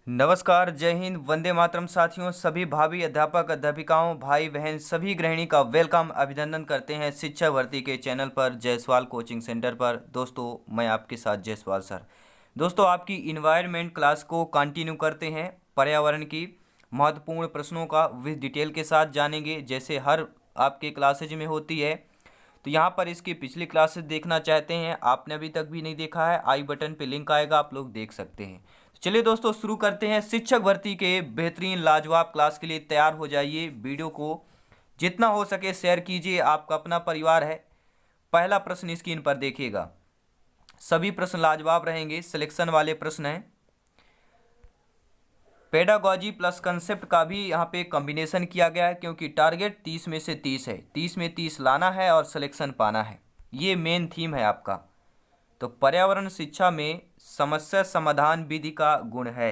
नमस्कार, जय हिंद, वंदे मातरम। साथियों, सभी भावी अध्यापक अध्यापिकाओं, भाई बहन, सभी गृहिणी का वेलकम, अभिनंदन करते हैं शिक्षा भर्ती के चैनल पर, जायसवाल कोचिंग सेंटर पर। दोस्तों, मैं आपके साथ जायसवाल सर। दोस्तों, आपकी इन्वायरमेंट क्लास को कंटिन्यू करते हैं। पर्यावरण की महत्वपूर्ण प्रश्नों का विद डिटेल के साथ जानेंगे, जैसे हर आपके क्लासेज में होती है। तो यहाँ पर इसकी पिछली क्लासेस देखना चाहते हैं, आपने अभी तक भी नहीं देखा है, आई बटन पे लिंक आएगा, आप लोग देख सकते हैं। चलिए दोस्तों, शुरू करते हैं। शिक्षक भर्ती के बेहतरीन लाजवाब क्लास के लिए तैयार हो जाइए। वीडियो को जितना हो सके शेयर कीजिए, आपका अपना परिवार है। पहला प्रश्न स्क्रीन पर देखिएगा। सभी प्रश्न लाजवाब रहेंगे, सिलेक्शन वाले प्रश्न हैं। पेडागॉजी प्लस कंसेप्ट का भी यहाँ पे कॉम्बिनेशन किया गया है, क्योंकि टारगेट 30 में से 30 है, 30 में 30 लाना है और सिलेक्शन पाना है। ये मेन थीम है आपका। तो पर्यावरण शिक्षा में समस्या समाधान विधि का गुण है।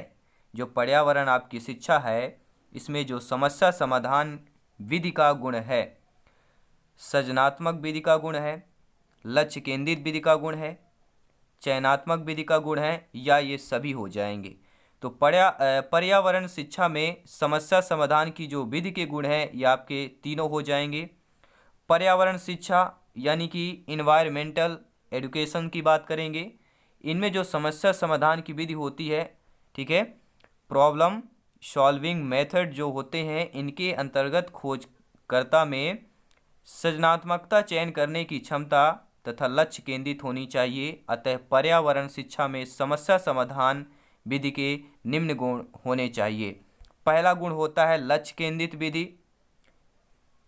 जो पर्यावरण आपकी शिक्षा है, इसमें जो समस्या समाधान विधि का गुण है, सृजनात्मक विधि का गुण है, लक्ष्य केंद्रित विधि का गुण है, चयनात्मक विधि का गुण है, या ये सभी हो जाएंगे। तो पर्यावरण शिक्षा में समस्या समाधान की जो विधि के गुण हैं, ये आपके तीनों हो जाएंगे। पर्यावरण शिक्षा यानी कि इन्वायरमेंटल एजुकेशन की बात करेंगे। इनमें जो समस्या समाधान की विधि होती है, ठीक है, प्रॉब्लम सॉल्विंग मेथड जो होते हैं, इनके अंतर्गत खोजकर्ता में सृजनात्मकता, चयन करने की क्षमता तथा लक्ष्य केंद्रित होनी चाहिए। अतः पर्यावरण शिक्षा में समस्या समाधान विधि के निम्न गुण होने चाहिए। पहला गुण होता है लक्ष्य केंद्रित विधि,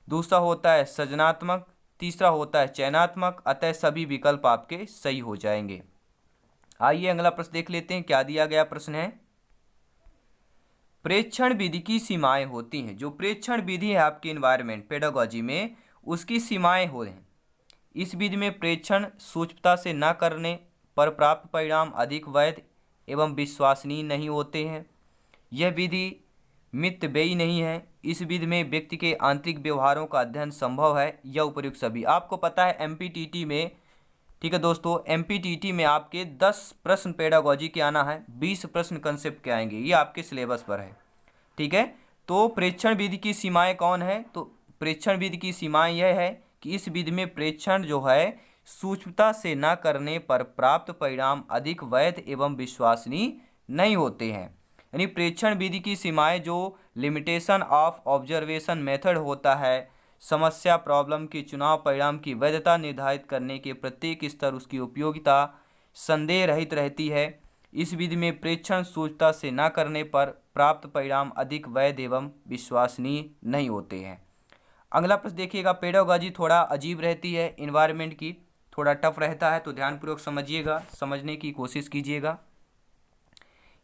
दूसरा होता है सृजनात्मक, तीसरा होता है चयनात्मक। अतः सभी विकल्प आपके सही हो जाएंगे। आइए अगला प्रश्न देख लेते हैं। क्या दिया गया प्रश्न है, प्रेक्षण विधि की सीमाएं होती हैं। जो प्रेक्षण विधि है आपकी इन्वायरमेंट पेडागॉजी में, उसकी सीमाएं हो हैं। इस विधि में प्रेक्षण सूक्ष्मता से न करने पर प्राप्त परिणाम अधिक वैध एवं विश्वसनीय नहीं होते हैं। यह विधि मितव्ययी नहीं है। इस विधि में व्यक्ति के आंतरिक व्यवहारों का अध्ययन संभव है। यह उपयुक्त सभी। आपको पता है एमपीटीटी में, ठीक है दोस्तों, एमपीटीटी में आपके 10 प्रश्न पेडागॉजी के आना है, 20 प्रश्न कंसेप्ट के आएंगे। ये आपके सिलेबस पर है, ठीक है। तो प्रेक्षण विधि की सीमाएं कौन है, तो प्रेक्षण विधि की सीमाएं यह है कि इस विधि में प्रेक्षण जो है सूक्ष्मता से न करने पर प्राप्त परिणाम अधिक वैध एवं विश्वसनीय नहीं होते हैं। यानी प्रेक्षण विधि की सीमाएं, जो लिमिटेशन ऑफ ऑब्जर्वेशन मेथड होता है, समस्या प्रॉब्लम के चुनाव परिणाम की वैधता निर्धारित करने के प्रत्येक स्तर उसकी उपयोगिता संदेह रहित रहती है। इस विधि में प्रेक्षण सूक्ष्मता से न करने पर प्राप्त परिणाम अधिक वैध एवं विश्वसनीय नहीं होते हैं। अगला प्रश्न देखिएगा। पेडागॉजी थोड़ा अजीब रहती है, इन्वायरमेंट की थोड़ा टफ रहता है, तो ध्यानपूर्वक समझिएगा, समझने की कोशिश कीजिएगा।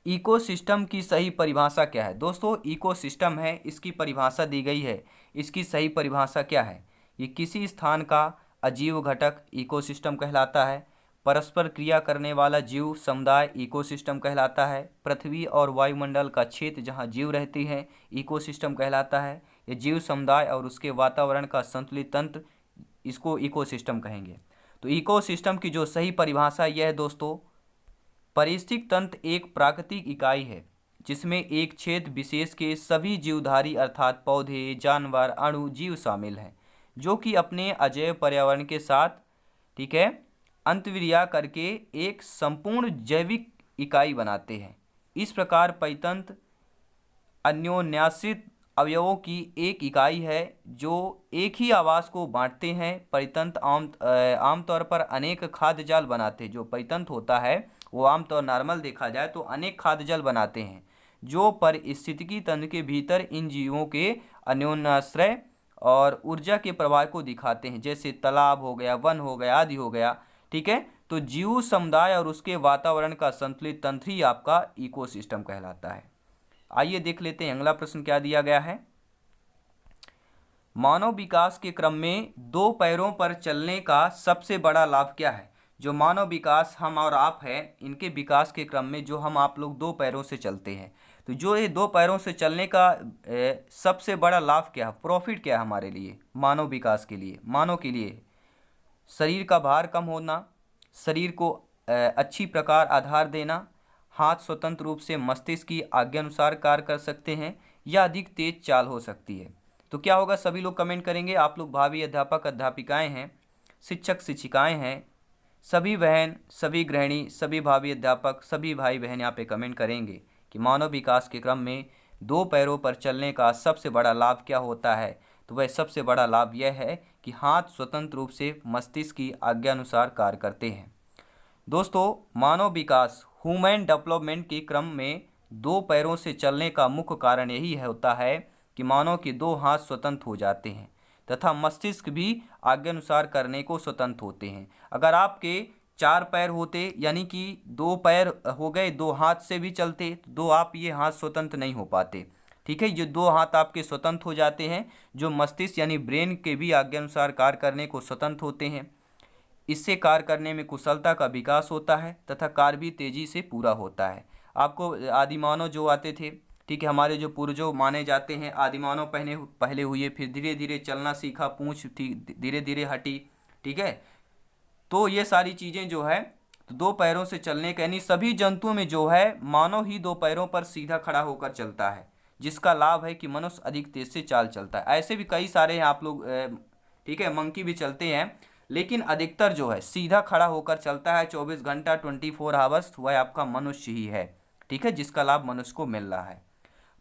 इकोसिस्टम की सही परिभाषा क्या है। दोस्तों, इकोसिस्टम है, इसकी परिभाषा दी गई है। इसकी सही परिभाषा क्या है, ये किसी स्थान का अजीव घटक इकोसिस्टम कहलाता है। परस्पर क्रिया करने वाला जीव समुदाय इकोसिस्टम कहलाता है। पृथ्वी और वायुमंडल का क्षेत्र जहाँ जीव रहते हैं इकोसिस्टम कहलाता है। ये जीव समुदाय और उसके वातावरण का संतुलित तंत्र, इसको इकोसिस्टम कहेंगे। तो इकोसिस्टम की जो सही परिभाषा यह है दोस्तों, पारिस्थितिक तंत्र एक प्राकृतिक इकाई है जिसमें एक क्षेत्र विशेष के सभी जीवधारी अर्थात पौधे, जानवर, अणु, जीव शामिल हैं, जो कि अपने अजैव पर्यावरण के साथ, ठीक है, अंतर्क्रिया करके एक संपूर्ण जैविक इकाई बनाते हैं। इस प्रकार परितंत्र अन्योन्याश्रित अवयवों की एक इकाई है जो एक ही आवास को बांटते हैं। परितंत्र आमतौर पर अनेक खाद्य जाल बनाते हैं। जो परितंत्र होता है वो आमतौर नॉर्मल देखा जाए तो अनेक खाद्य जाल बनाते हैं, जो पारिस्थितिकी तंत्र के भीतर इन जीवों के अन्योन्याश्रय और ऊर्जा के प्रवाह को दिखाते हैं, जैसे तालाब हो गया, वन हो गया, आदि हो गया, ठीक है। तो जीव समुदाय और उसके वातावरण का संतुलित तंत्र ही आपका इकोसिस्टम कहलाता है। आइए देख लेते हैं अगला प्रश्न क्या दिया गया है। मानव विकास के क्रम में दो पैरों पर चलने का सबसे बड़ा लाभ क्या है। जो मानव विकास, हम और आप हैं, इनके विकास के क्रम में जो हम आप लोग दो पैरों से चलते हैं, तो जो ये दो पैरों से चलने का सबसे बड़ा लाभ क्या है, प्रॉफिट क्या है हमारे लिए, मानव विकास के लिए, मानव के लिए, शरीर का भार कम होना, शरीर को अच्छी प्रकार आधार देना, हाथ स्वतंत्र रूप से मस्तिष्क की आज्ञानुसार कार्य कर सकते हैं या अधिक तेज चाल हो सकती है। तो क्या होगा, सभी लोग कमेंट करेंगे। आप लोग भावी अध्यापक अध्यापिकाएं हैं, शिक्षक शिक्षिकाएं हैं, सभी बहन सभी गृहिणी सभी भावी अध्यापक सभी भाई बहन यहाँ पे कमेंट करेंगे कि मानव विकास के क्रम में दो पैरों पर चलने का सबसे बड़ा लाभ क्या होता है। तो वह सबसे बड़ा लाभ यह है कि हाथ स्वतंत्र रूप से मस्तिष्क की आज्ञानुसार कार्य करते हैं। दोस्तों, मानव विकास ह्यूमन डेवलपमेंट के क्रम में दो पैरों से चलने का मुख्य कारण यही होता है कि मानव के दो हाथ स्वतंत्र हो जाते हैं तथा मस्तिष्क भी आज्ञानुसार करने को स्वतंत्र होते हैं। अगर आपके चार पैर होते, यानी कि दो पैर हो गए, दो हाथ से भी चलते, तो दो आप ये हाथ स्वतंत्र नहीं हो पाते। ठीक है, ये दो हाथ आपके स्वतंत्र हो जाते हैं, जो मस्तिष्क यानी ब्रेन के भी आज्ञानुसार कार्य करने को स्वतंत्र होते हैं। इससे कार्य करने में कुशलता का विकास होता है तथा कार्य भी तेजी से पूरा होता है। आपको आदिमानव जो आते थे, ठीक है, हमारे जो पूर्वजों माने जाते हैं, आदिमानव पहले हुए, फिर धीरे धीरे चलना सीखा, पूंछ धीरे धीरे हटी। ठीक है, तो ये सारी चीज़ें जो है, तो दो पैरों से चलने का, यानी सभी जंतुओं में जो है मानव ही दो पैरों पर सीधा खड़ा होकर चलता है, जिसका लाभ है कि मनुष्य अधिक तेज से चाल चलता है। ऐसे भी कई सारे हैं आप लोग, ठीक है, मंकी भी चलते हैं, लेकिन अधिकतर जो है सीधा खड़ा होकर चलता है 24 घंटा 24 आवर्स, वह आपका मनुष्य ही है। ठीक है, जिसका लाभ मनुष्य को मिल रहा है।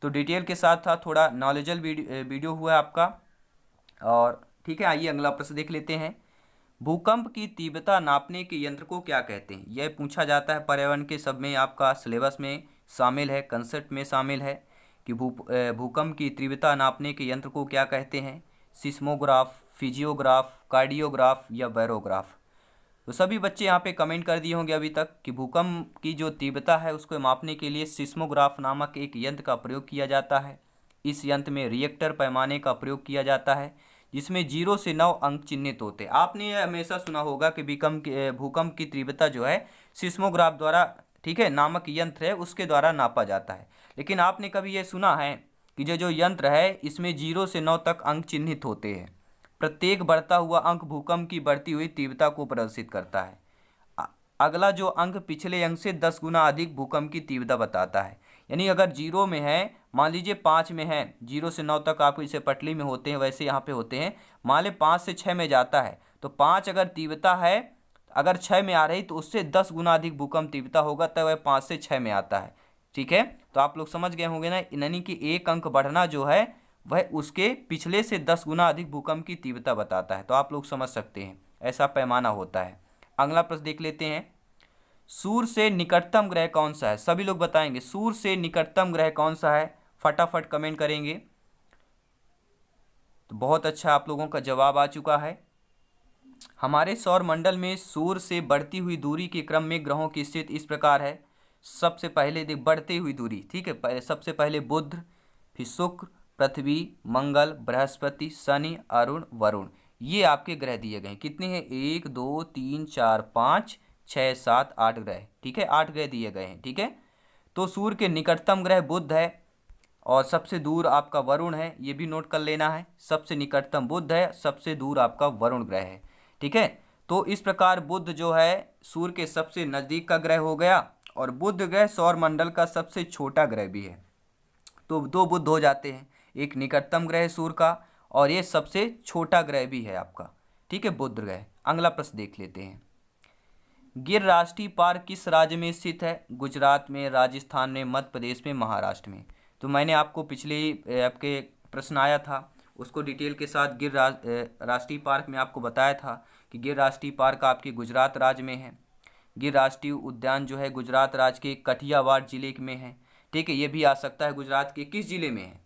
तो डिटेल के साथ था, थोड़ा नॉलेजल वीडियो हुआ आपका। और ठीक है, आइए अगला प्रश्न देख लेते हैं। भूकंप की तीव्रता नापने के यंत्र को क्या कहते हैं? यह पूछा जाता है पर्यावरण के सब में, आपका सिलेबस में शामिल है, कंसेप्ट में शामिल है कि भूकंप की तीव्रता नापने के यंत्र को क्या कहते हैं? सिस्मोग्राफ, फिजियोग्राफ, कार्डियोग्राफ या बैरोग्राफ। तो सभी बच्चे यहाँ पे कमेंट कर दिए होंगे अभी तक कि भूकंप की जो तीव्रता है उसको मापने के लिए सिस्मोग्राफ नामक एक यंत्र का प्रयोग किया जाता है। इस यंत्र में रिएक्टर पैमाने का प्रयोग किया जाता है, जिसमें 0 से 9 अंक चिन्हित होते हैं। आपने ये हमेशा सुना होगा कि भूकंप की तीव्रता जो है सिस्मोग्राफ द्वारा, ठीक है, नामक यंत्र है उसके द्वारा नापा जाता है। लेकिन आपने कभी ये सुना है कि जो यंत्र है इसमें 0 से 9 तक अंक चिन्हित होते हैं? प्रत्येक बढ़ता हुआ अंक भूकंप की बढ़ती हुई तीव्रता को प्रदर्शित करता है। अगला जो अंक पिछले अंक से 10 गुना अधिक भूकंप की तीव्रता बताता है। यानी अगर 0 में है, मान लीजिए 5 में है, 0 से 9 तक आपको जैसे पटली में होते हैं वैसे यहाँ पे होते हैं, मान ले 5 से 6 में जाता है, तो 5 अगर तीव्रता है, अगर 6 में आ रही तो उससे 10 गुना अधिक भूकंप तीव्रता होगा, तब वह 5 से 6 में आता है। ठीक है, तो आप लोग समझ गए होंगे ना, यानी कि एक अंक बढ़ना जो है वह उसके पिछले से 10 गुना अधिक भूकंप की तीव्रता बताता है। तो आप लोग समझ सकते हैं ऐसा पैमाना होता है। अगला प्रश्न देख लेते हैं। सूर्य से निकटतम ग्रह कौन सा है? सभी लोग बताएंगे सूर्य से निकटतम ग्रह कौन सा है, फटाफट कमेंट करेंगे। तो बहुत अच्छा, आप लोगों का जवाब आ चुका है। हमारे सौर मंडल में सूर्य से बढ़ती हुई दूरी के क्रम में ग्रहों की स्थिति इस प्रकार है। सबसे पहले देख बढ़ती हुई दूरी, ठीक है, सबसे पहले बुध, फिर शुक्र, पृथ्वी, मंगल, बृहस्पति, शनि, अरुण, वरुण, ये आपके ग्रह दिए गए हैं। कितने हैं? 1 2 3 4 5 6 7 8 ग्रह। ठीक है, 8 ग्रह दिए गए हैं। ठीक है, तो सूर्य के निकटतम ग्रह बुध है और सबसे दूर आपका वरुण है, ये भी नोट कर लेना है। सबसे निकटतम बुध है, सबसे दूर आपका वरुण ग्रह है। ठीक है, तो इस प्रकार बुध जो है सूर्य के सबसे नज़दीक का ग्रह हो गया, और बुध ग्रह सौर मंडल का सबसे छोटा ग्रह भी है। तो दो बुध हो जाते हैं, एक निकटतम ग्रह सूर्य का और ये सबसे छोटा ग्रह भी है आपका। ठीक है, बुध ग्रह। अगला प्रश्न देख लेते हैं। गिर राष्ट्रीय पार्क किस राज्य में स्थित है? गुजरात में, राजस्थान में, मध्य प्रदेश में, महाराष्ट्र में। तो मैंने आपको पिछले आपके प्रश्न आया था उसको डिटेल के साथ गिर राष्ट्रीय पार्क में आपको बताया था कि गिर राष्ट्रीय पार्क आपके गुजरात राज्य में है। गिर राष्ट्रीय उद्यान जो है गुजरात राज्य के कठियावाड़ जिले में है। ठीक है, ये भी आ सकता है गुजरात के किस जिले में है।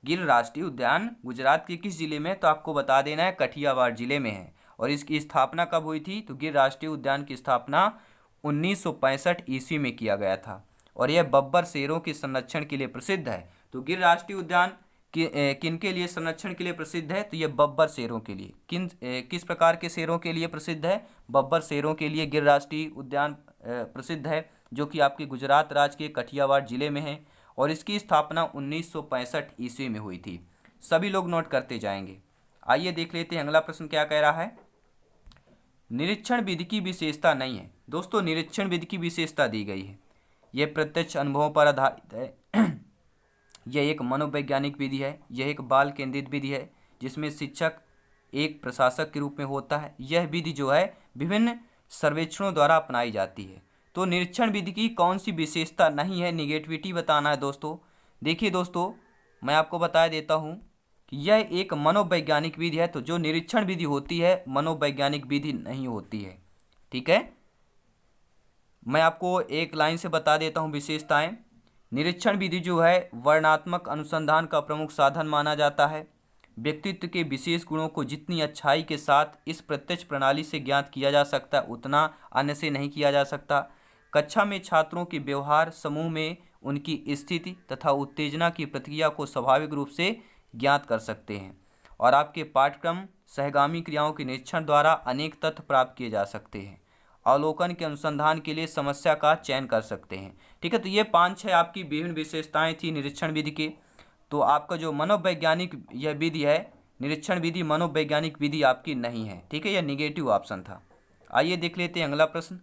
गिर राष्ट्रीय उद्यान गुजरात के किस जिले में है? तो आपको बता देना है कठियावाड़ जिले में है। और इसकी स्थापना कब हुई थी? तो गिर राष्ट्रीय उद्यान की स्थापना 1965 ईस्वी में किया गया था और यह बब्बर शेरों के संरक्षण के लिए प्रसिद्ध है। तो गिर राष्ट्रीय उद्यान किन के लिए संरक्षण के लिए प्रसिद्ध है? तो ये बब्बर शेरों के लिए। किस प्रकार के शेरों के लिए प्रसिद्ध है? बब्बर शेरों के लिए गिर राष्ट्रीय उद्यान प्रसिद्ध है, जो कि आपके गुजरात राज्य के कठियावाड़ जिले में है और इसकी स्थापना 1965 ईस्वी में हुई थी। सभी लोग नोट करते जाएंगे। आइए देख लेते हैं अगला प्रश्न क्या कह रहा है। निरीक्षण विधि की विशेषता नहीं है। दोस्तों, निरीक्षण विधि की विशेषता दी गई है यह प्रत्यक्ष अनुभवों पर आधारित है। यह एक मनोवैज्ञानिक विधि है। यह एक बाल केंद्रित विधि है जिसमें शिक्षक एक प्रशासक के रूप में होता है। यह विधि जो है विभिन्न सर्वेक्षणों द्वारा अपनाई जाती है। तो निरीक्षण विधि की कौन सी विशेषता नहीं है, निगेटिविटी बताना है दोस्तों। देखिए दोस्तों, मैं आपको बता देता हूँ कि यह एक मनोवैज्ञानिक विधि है, तो जो निरीक्षण विधि होती है मनोवैज्ञानिक विधि नहीं होती है। ठीक है, मैं आपको एक लाइन से बता देता हूँ विशेषताएं। निरीक्षण विधि जो है वर्णनात्मक अनुसंधान का प्रमुख साधन माना जाता है। व्यक्तित्व के विशेष गुणों को जितनी अच्छाई के साथ इस प्रत्यक्ष प्रणाली से ज्ञात किया जा सकता है उतना अन्य से नहीं किया जा सकता। कक्षा में छात्रों के व्यवहार, समूह में उनकी स्थिति तथा उत्तेजना की प्रतिक्रिया को स्वाभाविक रूप से ज्ञात कर सकते हैं। और आपके पाठ्यक्रम सहगामी क्रियाओं के निरीक्षण द्वारा अनेक तथ्य प्राप्त किए जा सकते हैं। अवलोकन के अनुसंधान के लिए समस्या का चयन कर सकते हैं। ठीक है, तो ये 5-6 आपकी विभिन्न विशेषताएं थी निरीक्षण विधि की। तो आपका जो मनोवैज्ञानिक यह विधि है, निरीक्षण विधि मनोवैज्ञानिक विधि आपकी नहीं है। ठीक है, यह निगेटिव ऑप्शन था। आइए देख लेते हैं अगला प्रश्न।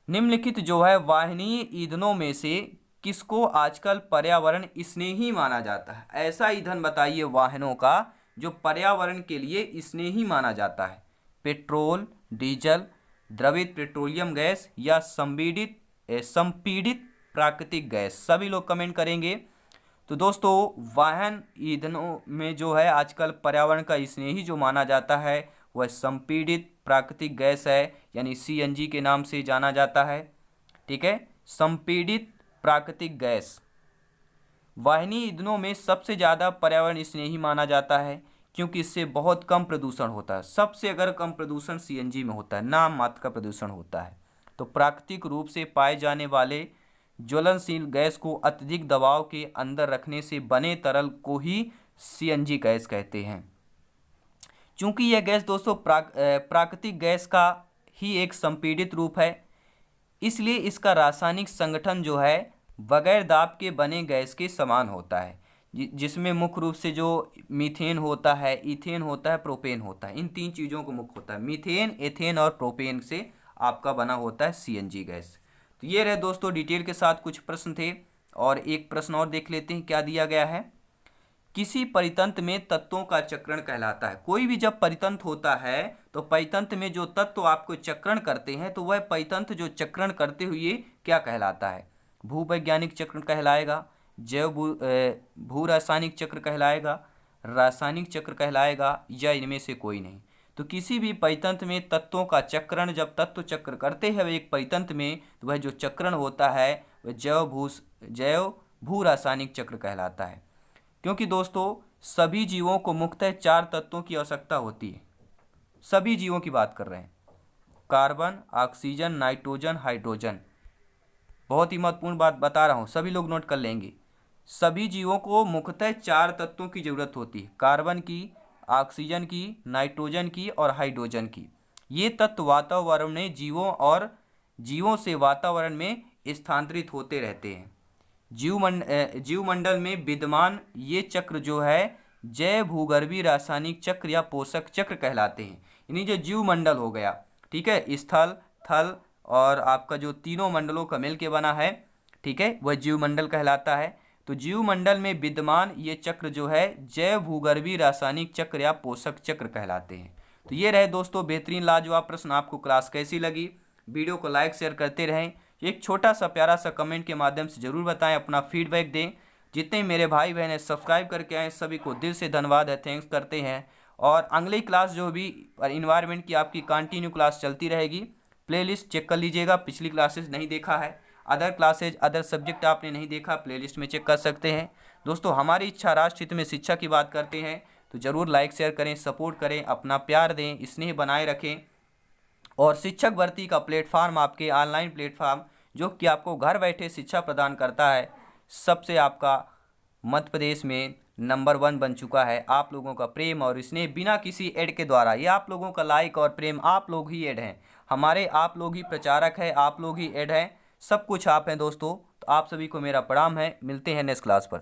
निम्नलिखित जो है वाहनीय ईंधनों में से किसको आजकल पर्यावरण स्नेही माना जाता है? ऐसा ईंधन बताइए वाहनों का जो पर्यावरण के लिए स्नेही माना जाता है। पेट्रोल, डीजल, द्रवित पेट्रोलियम गैस या संपीड़ित प्राकृतिक गैस। सभी लोग कमेंट करेंगे। तो दोस्तों, वाहन ईंधनों में जो है आजकल पर्यावरण का स्नेही जो माना जाता है वह संपीड़ित प्राकृतिक गैस है, यानी सीएनजी के नाम से जाना जाता है। ठीक है, संपीड़ित प्राकृतिक गैस वाहिनी ईंधनों में सबसे ज़्यादा पर्यावरण स्नेही माना जाता है क्योंकि इससे बहुत कम प्रदूषण होता है। सबसे अगर कम प्रदूषण सीएनजी में होता है, नाम मात्र का प्रदूषण होता है। तो प्राकृतिक रूप से पाए जाने वाले ज्वलनशील गैस को अत्यधिक दबाव के अंदर रखने से बने तरल को ही सीएनजी गैस कहते हैं। चूंकि यह गैस दोस्तों प्राकृतिक गैस का ही एक संपीड़ित रूप है, इसलिए इसका रासायनिक संगठन जो है बगैर दाब के बने गैस के समान होता है, जिसमें मुख्य रूप से जो मीथेन होता है, इथेन होता है, प्रोपेन होता है। इन 3 चीज़ों को मुख्य होता है। मीथेन, एथेन और प्रोपेन से आपका बना होता है सीएनजी गैस। तो ये रहे दोस्तों डिटेल के साथ कुछ प्रश्न थे। और एक प्रश्न और देख लेते हैं क्या दिया गया है। किसी परितंत्र में तत्वों का चक्रण कहलाता है। कोई भी जब परितंत्र होता है तो परितंत्र में जो तत्व आपको चक्रण करते हैं तो वह परितंत्र जो चक्रण करते हुए क्या कहलाता है? भूवैज्ञानिक चक्र कहलाएगा, जैव भू रासायनिक चक्र कहलाएगा, रासायनिक चक्र कहलाएगा, या इनमें से कोई नहीं। तो किसी भी परितंत्र में तत्वों का चक्रण जब तत्व चक्र करते हैं एक परितंत्र में तो वह जो चक्रण होता है वह जैव भू रासायनिक चक्र कहलाता है। क्योंकि दोस्तों सभी जीवों को मुख्यतः 4 तत्वों की आवश्यकता होती है। सभी जीवों की बात कर रहे हैं, कार्बन, ऑक्सीजन, नाइट्रोजन, हाइड्रोजन। बहुत ही महत्वपूर्ण बात बता रहा हूँ, सभी लोग नोट कर लेंगे। सभी जीवों को मुख्यतः 4 तत्वों की जरूरत होती है, कार्बन की, ऑक्सीजन की, नाइट्रोजन की और हाइड्रोजन की। ये तत्व वातावरण में जीवों से वातावरण में स्थानांतरित होते रहते हैं। जीवमंडल में विद्यमान ये चक्र जो है जैव भूगर्भीय रासायनिक चक्र या पोषक चक्र कहलाते हैं। यानी जो जीवमंडल हो गया, ठीक है, स्थल, थल और आपका जो तीनों मंडलों का मिल के बना है, ठीक है, वह जीवमंडल कहलाता है। तो जीवमंडल में विद्यमान ये चक्र जो है जैव भूगर्भीय रासायनिक चक्र या पोषक चक्र कहलाते हैं। तो ये रहे दोस्तों बेहतरीन लाजवाब प्रश्न। आपको क्लास कैसी लगी? वीडियो को लाइक शेयर करते रहें। एक छोटा सा प्यारा सा कमेंट के माध्यम से ज़रूर बताएं, अपना फीडबैक दें। जितने मेरे भाई बहन सब्सक्राइब करके आए सभी को दिल से धन्यवाद है, थैंक्स करते हैं। और अगली क्लास जो भी इन्वायरमेंट की आपकी कंटिन्यू क्लास चलती रहेगी। प्लेलिस्ट चेक कर लीजिएगा, पिछली क्लासेस नहीं देखा है, अदर क्लासेज अदर सब्जेक्ट आपने नहीं देखा, प्लेलिस्ट में चेक कर सकते हैं। दोस्तों हमारी इच्छा राष्ट्र हित में शिक्षा की बात करते हैं तो ज़रूर लाइक शेयर करें, सपोर्ट करें, अपना प्यार दें, स्नेह बनाए रखें। और शिक्षक भर्ती का प्लेटफार्म आपके ऑनलाइन प्लेटफार्म जो कि आपको घर बैठे शिक्षा प्रदान करता है, सबसे आपका मध्य प्रदेश में नंबर 1 बन चुका है। आप लोगों का प्रेम और स्नेह बिना किसी ऐड के द्वारा, ये आप लोगों का लाइक और प्रेम, आप लोग ही ऐड हैं हमारे, आप लोग ही प्रचारक है, आप लोग ही ऐड हैं, सब कुछ आप हैं दोस्तों। तो आप सभी को मेरा प्रणाम है। मिलते हैं नेक्स्ट क्लास पर।